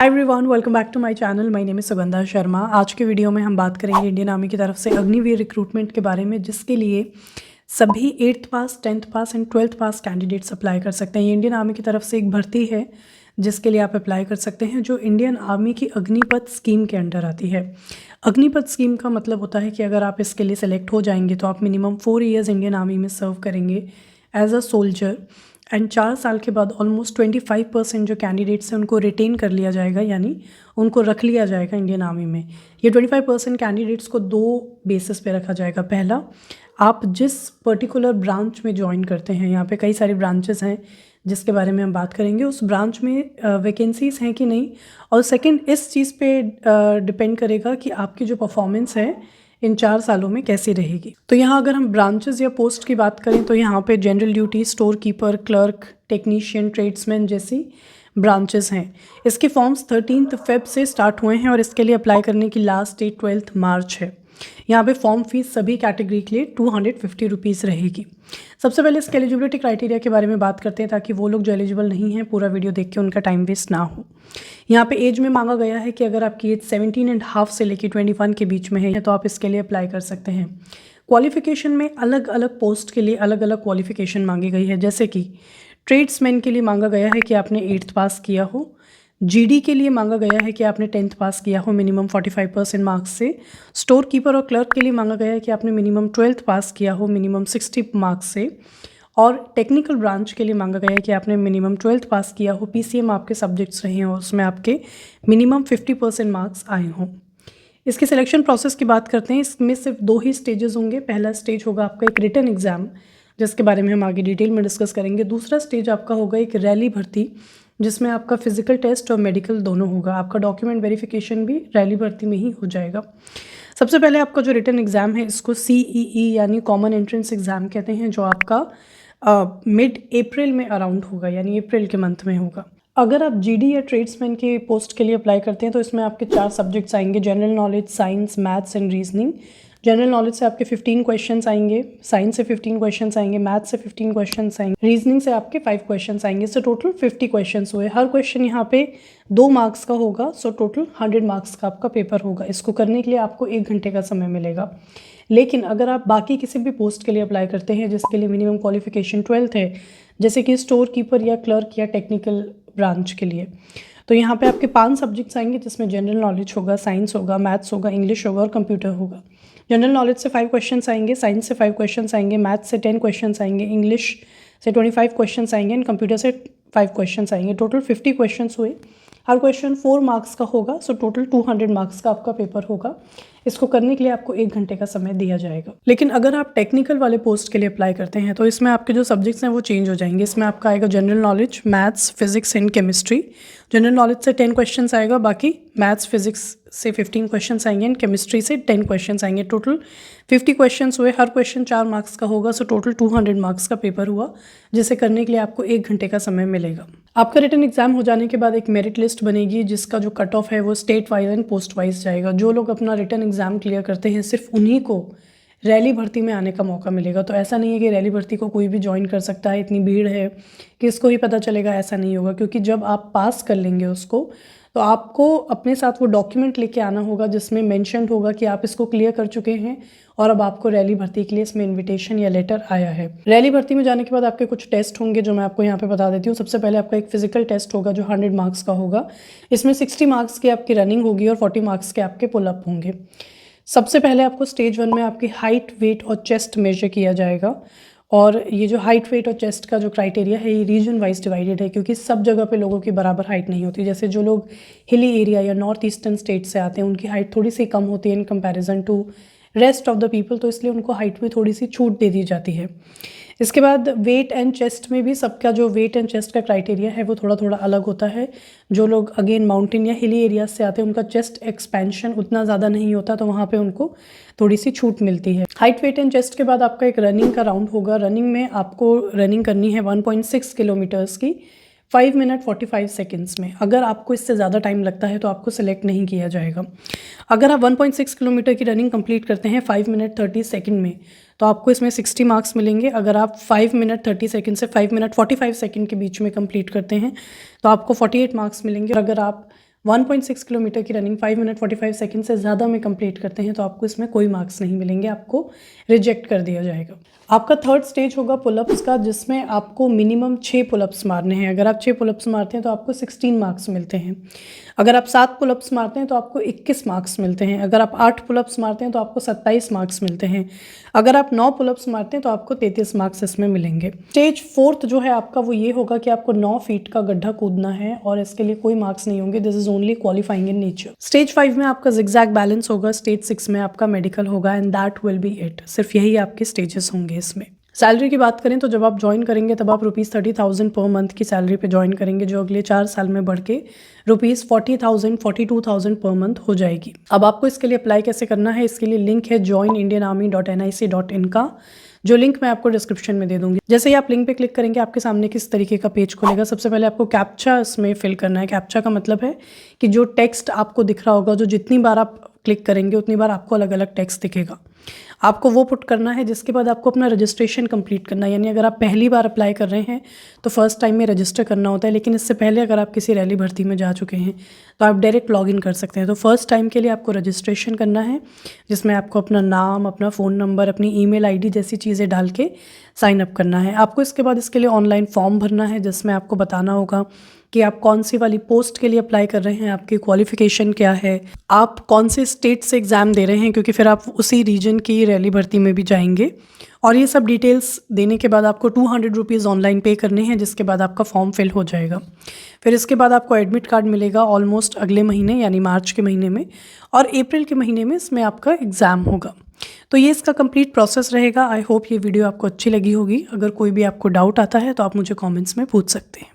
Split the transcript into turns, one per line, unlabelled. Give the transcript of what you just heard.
Hi everyone, welcome back to my channel. My name is Sugandha Sharma. आज के video में हम बात करेंगे इंडियन आर्मी की तरफ से अग्निवीर रिक्रूटमेंट के बारे में, जिसके लिए सभी 8th pass 10th pass and 12th pass candidates apply कर सकते हैं। ये इंडियन आर्मी की तरफ से एक भर्ती है जिसके लिए आप अप्लाई कर सकते हैं, जो इंडियन आर्मी की अग्निपथ स्कीम के अंडर आती है। अग्निपथ स्कीम का मतलब होता है कि अगर आप इसके लिए सेलेक्ट हो जाएंगे तो आप मिनिमम 4 ईयर्स इंडियन आर्मी में सर्व करेंगे एज अ सोल्जर एंड 4 साल के बाद ऑलमोस्ट 25% जो कैंडिडेट्स हैं उनको रिटेन कर लिया जाएगा, यानी उनको रख लिया जाएगा इंडियन आर्मी में। ये 25% कैंडिडेट्स को 2 बेसिस पे रखा जाएगा। पहला, आप जिस पर्टिकुलर ब्रांच में ज्वाइन करते हैं, यहाँ पे कई सारी ब्रांचेस हैं जिसके बारे में हम बात करेंगे, उस ब्रांच में वैकेंसीज हैं कि नहीं। और सेकंड, इस चीज़ पे डिपेंड करेगा कि आपकी जो परफॉर्मेंस है इन 4 सालों में कैसी रहेगी। तो यहाँ अगर हम ब्रांचेस या पोस्ट की बात करें तो यहाँ पे general duty, store keeper, clerk, technician, tradesman जैसी ब्रांचेस हैं। इसके फॉर्म्स 13 फेब से स्टार्ट हुए हैं और इसके लिए अप्लाई करने की लास्ट डेट 12 मार्च है। यहाँ पे फॉर्म फीस सभी कैटेगरी के लिए 250 रुपीज़ रहेगी। सबसे पहले इसके एलिजिबिलिटी क्राइटेरिया के बारे में बात करते हैं, ताकि वो लोग जो एलिजिबल नहीं हैं पूरा वीडियो देख के उनका टाइम वेस्ट ना हो। यहाँ पे एज में मांगा गया है कि अगर आपकी एज 17.5 से लेकर 21 के बीच में है तो आप इसके लिए अप्लाई कर सकते हैं। क्वालिफिकेशन में अलग अलग पोस्ट के लिए अलग अलग क्वालिफिकेशन मांगी गई है, जैसे कि ट्रेड्समैन के लिए मांगा गया है कि आपने 8th पास किया हो। जीडी के लिए मांगा गया है कि आपने 10th पास किया हो मिनिमम 45% मार्क्स से। स्टोर कीपर और क्लर्क के लिए मांगा गया है कि आपने मिनिमम 12th पास किया हो मिनिमम 60 मार्क्स से। और टेक्निकल ब्रांच के लिए मांगा गया है कि आपने मिनिमम 12th पास किया हो, पीसीएम आपके सब्जेक्ट्स रहे हों, उसमें आपके मिनिमम 50% मार्क्स आए हों। इसके सिलेक्शन प्रोसेस की बात करते हैं। इसमें सिर्फ 2 ही स्टेजेस होंगे। पहला स्टेज होगा आपका एक रिटन एग्जाम, जिसके बारे में हम आगे डिटेल में डिस्कस करेंगे। दूसरा स्टेज आपका होगा एक रैली भर्ती, जिसमें आपका फिजिकल टेस्ट और मेडिकल दोनों होगा। आपका डॉक्यूमेंट वेरिफिकेशन भी रैली भर्ती में ही हो जाएगा। सबसे पहले आपका जो रिटन एग्ज़ाम है इसको CEE यानी कॉमन एंट्रेंस एग्ज़ाम कहते हैं, जो आपका मिड अप्रैल में अराउंड होगा, यानी अप्रैल के मंथ में होगा। अगर आप जीडी या ट्रेड्समैन की पोस्ट के लिए अप्लाई करते हैं तो इसमें आपके 4 सब्जेक्ट्स आएंगे: general knowledge, science, maths and reasoning. General knowledge से आपके 15 क्वेश्चंस आएंगे, साइंस से 15 क्वेश्चंस आएंगे, मैथ्स से 15 क्वेश्चंस आएंगे, रीजनिंग से आपके 5 क्वेश्चंस आएंगे। सो टोटल 50 क्वेश्चंस हुए। हर क्वेश्चन यहाँ पे 2 मार्क्स का होगा। सो टोटल 100 मार्क्स का आपका पेपर होगा। इसको करने के लिए आपको 1 घंटे का समय मिलेगा। लेकिन अगर आप बाकी किसी भी पोस्ट के लिए अप्लाई करते हैं जिसके लिए मिनिमम क्वालिफिकेशन 12th है, जैसे कि स्टोर कीपर या क्लर्क या टेक्निकल ब्रांच के लिए, तो यहाँ पे आपके 5 सब्जेक्ट्स आएंगे, जिसमें जनरल नॉलेज होगा, साइंस होगा, मैथ्स होगा, इंग्लिश होगा और कंप्यूटर होगा। जनरल नॉलेज से 5 क्वेश्चंस आएंगे, साइंस से 5 क्वेश्चंस आएंगे, मैथ्स से 10 क्वेश्चंस आएंगे, इंग्लिश से 25 क्वेश्चंस आएंगे एंड कंप्यूटर से 5 क्वेश्चंस आएंगे। टोटल 50 क्वेश्चंस हुए। हर क्वेश्चन 4 मार्क्स का होगा। सो टोटल 200 मार्क्स का आपका पेपर होगा। इसको करने के लिए आपको 1 घंटे का समय दिया जाएगा। लेकिन अगर आप टेक्निकल वाले पोस्ट के लिए अप्लाई करते हैं तो इसमें आपके जो सब्जेक्ट्स हैं वो चेंज हो जाएंगे। इसमें आपका आएगा general knowledge, maths, physics and chemistry. General knowledge से 10 क्वेश्चंस आएगा, बाकी मैथ्स, फिजिक्स से 15 क्वेश्चंस आएंगे एंड केमिस्ट्री से 10 क्वेश्चंस आएंगे। टोटल 50 क्वेश्चंस हुए। हर क्वेश्चन 4 मार्क्स का होगा। सो टोटल 200 मार्क्स का पेपर हुआ, जिसे करने के लिए आपको 1 घंटे का समय मिलेगा। आपका रिटन एग्जाम हो जाने के बाद एक मेरिट लिस्ट बनेगी, जिसका जो कट ऑफ है वो state wise and post wise जाएगा। जो लोग अपना रिटन एग्जाम क्लियर करते हैं सिर्फ उन्हीं को रैली भर्ती में आने का मौका मिलेगा। तो ऐसा नहीं है कि रैली भर्ती को कोई भी ज्वाइन कर सकता है, इतनी भीड़ है कि इसको ही पता चलेगा, ऐसा नहीं होगा। क्योंकि जब आप पास कर लेंगे उसको, तो आपको अपने साथ वो डॉक्यूमेंट लेके आना होगा जिसमें मेंशन होगा कि आप इसको क्लियर कर चुके हैं और अब आपको रैली भर्ती के लिए इसमें इन्विटेशन या लेटर आया है। रैली भर्ती में जाने के बाद आपके कुछ टेस्ट होंगे, जो मैं आपको यहाँ पे बता देती हूँ। सबसे पहले आपका एक फिजिकल टेस्ट होगा जो 100 मार्क्स का होगा। इसमें 60 मार्क्स की आपकी रनिंग होगी और 40 मार्क्स के आपके पुलअप होंगे। सबसे पहले आपको स्टेज 1 में आपकी हाइट, वेट और चेस्ट मेजर किया जाएगा। और ये जो हाइट, वेट और चेस्ट का जो क्राइटेरिया है ये रीजन वाइज डिवाइडेड है, क्योंकि सब जगह पे लोगों की बराबर हाइट नहीं होती। जैसे जो लोग हिली एरिया या नॉर्थ ईस्टर्न स्टेट से आते हैं उनकी हाइट थोड़ी सी कम होती है in comparison to rest of the people, तो इसलिए उनको हाइट में थोड़ी सी छूट दे दी जाती है। इसके बाद वेट एंड चेस्ट में भी सबका जो वेट एंड चेस्ट का क्राइटेरिया है वो थोड़ा थोड़ा अलग होता है। जो लोग अगेन माउंटेन या हिली एरियाज से आते हैं उनका चेस्ट एक्सपेंशन उतना ज़्यादा नहीं होता, तो वहाँ पे उनको थोड़ी सी छूट मिलती है। हाइट, वेट एंड चेस्ट के बाद आपका एक रनिंग का राउंड होगा। रनिंग में आपको रनिंग करनी है 1.6 किलोमीटर्स की 5 मिनट 45 सेकेंड्स में। अगर आपको इससे ज़्यादा टाइम लगता है तो आपको सिलेक्ट नहीं किया जाएगा। अगर आप 1.6 किलोमीटर की रनिंग कंप्लीट करते हैं 5 मिनट 30 सेकेंड में, तो आपको इसमें 60 मार्क्स मिलेंगे। अगर आप 5 मिनट 30 सेकेंड से 5 मिनट 45 सेकेंड के बीच में कंप्लीट करते हैं तो आपको 48 मार्क्स मिलेंगे। और अगर आप 1.6 किलोमीटर की रनिंग 5 मिनट 45 सेकंड से ज़्यादा में कंप्लीट करते हैं तो आपको इसमें कोई मार्क्स नहीं मिलेंगे, आपको रिजेक्ट कर दिया जाएगा। आपका थर्ड स्टेज होगा पुलअप्स का, जिसमें आपको मिनिमम 6 पुलअप्स मारने हैं। अगर आप 6 पुलअप्स मारते हैं तो आपको 16 मार्क्स मिलते हैं। अगर आप 7 पुलअप्स मारते हैं तो आपको 21 मार्क्स मिलते हैं। अगर आप 8 पुलअप्स मारते हैं तो आपको 27 मार्क्स मिलते हैं। अगर आप 9 पुलअप्स मारते हैं तो आपको 33 मार्क्स इसमें मिलेंगे। स्टेज फोर्थ जो है आपका वो ये होगा कि आपको 9 फीट का गड्ढा कूदना है और इसके लिए कोई मार्क्स नहीं होंगे। This is only qualifying in nature. Stage 5 में आपका जिगजैग बैलेंस होगा। स्टेज 6 में आपका मेडिकल होगा and that will be it. सिर्फ यही आपके स्टेजेस होंगे इसमें। सैलरी की बात करें तो जब आप ज्वाइन करेंगे तब आप ₹30,000 पर मंथ की सैलरी पे ज्वाइन करेंगे, जो अगले 4 साल में बढ़ के ₹40,000 42,000 पर मंथ हो जाएगी। अब आपको इसके लिए अप्लाई कैसे करना है, इसके लिए लिंक है joinindianarmy.nic.in का, जो लिंक मैं आपको डिस्क्रिप्शन में दे दूंगी। जैसे ही आप लिंक पे क्लिक करेंगे आपके सामने किस तरीके का पेज खुलेगा। सबसे पहले आपको कैप्चा इसमें फिल करना है। कैप्चा का मतलब है कि जो टेक्स्ट आपको दिख रहा होगा, जो जितनी बार आप क्लिक करेंगे उतनी बार आपको अलग अलग टेक्स्ट दिखेगा, आपको वो पुट करना है। जिसके बाद आपको अपना रजिस्ट्रेशन कंप्लीट करना है। यानी अगर आप पहली बार अप्लाई कर रहे हैं तो फर्स्ट टाइम में रजिस्टर करना होता है, लेकिन इससे पहले अगर आप किसी रैली भर्ती में जा चुके हैं तो आप डायरेक्ट लॉगिन कर सकते हैं। तो फर्स्ट टाइम के लिए आपको रजिस्ट्रेशन करना है, जिसमें आपको अपना नाम, अपना फ़ोन नंबर, अपनी ईमेल आईडी जैसी चीज़ें डाल के साइन अप करना है। आपको इसके बाद इसके लिए ऑनलाइन फॉर्म भरना है, जिसमें आपको बताना होगा कि आप कौन सी वाली पोस्ट के लिए अप्लाई कर रहे हैं, आपकी क्वालिफिकेशन क्या है, आप कौन से स्टेट से एग्ज़ाम दे रहे हैं, क्योंकि फिर आप उसी रीजन की रैली भर्ती में भी जाएंगे। और ये सब डिटेल्स देने के बाद आपको ₹200 ऑनलाइन पे करने हैं, जिसके बाद आपका फॉर्म फिल हो जाएगा। फिर इसके बाद आपको एडमिट कार्ड मिलेगा ऑलमोस्ट अगले महीने यानी मार्च के महीने में, और अप्रैल के महीने में इसमें आपका एग्ज़ाम होगा। तो ये इसका कंप्लीट प्रोसेस रहेगा। आई होप ये वीडियो आपको अच्छी लगी होगी। अगर कोई भी आपको डाउट आता है तो आप मुझे कमेंट्स में पूछ सकते हैं।